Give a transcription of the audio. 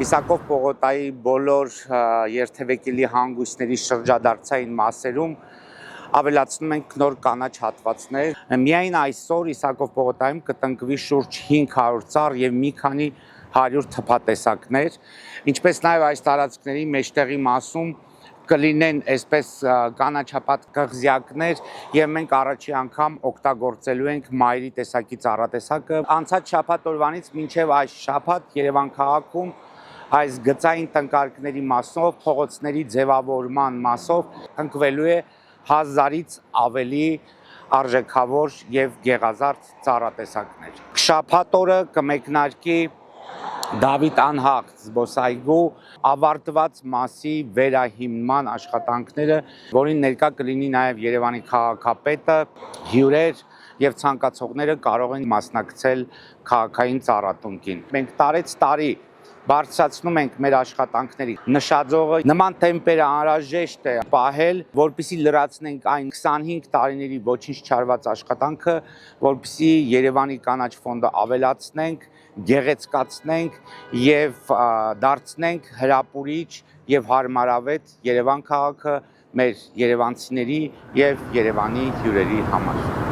Իսակով Պողոտայի բոլոր երթևեկելի հանգույցների շրջադարձային մասերում ավելացնում ենք նոր կանաչ հատվածներ։ Միայն այսօր Իսակով Պողոտայում կտնկվի շուրջ 500 ծառ եւ մի քանի 100 թփատեսակներ, ինչպես նաև այս տարածքների մեջտեղի մասում կլինեն այսպես կանաչապատ կղզյակներ եւ մենք առաջի անգամ օգտագործելու ենք մայրի տեսակի ծառատեսակը։ Անցած շաբաթ օրվանից մինչեւ այս շաբաթ Երևան քաղաքում այս գծային տնկարկների մասով, փողոցների ձևավորման մասով տնկվելու է 1000-ից ավելի արժեքավոր եւ գեղազարդ ծառատեսակներ։ Շաբաթ օրը կմեկնարկի Դավիթ Անհախտ զբոսայգու ավարտված մասի վերահիմնման աշխատանքները, որին ներկա կլինի նաև Երևանի քաղաքապետը, հյուրեր եւ ցանկացողները կարող են մասնակցել քաղաքային ծառատունկին։ Մենք տարեց տարի բարձրացնում ենք մեր աշխատանքների նշաձողը, նման տեմպերը անհրաժեշտ է պահել, որպեսզի լրացնենք այն 25 տարիների ոչինչ չարված աշխատանքը, որպեսզի Երևանի կանաչ ֆոնդը ավելացնենք, գեղեցկացնենք եւ դարձնենք հրապուրիչ եւ հարմարավետ Երևան քաղաքը մեր երևանցիների եւ Երևանի հյուրերի համար։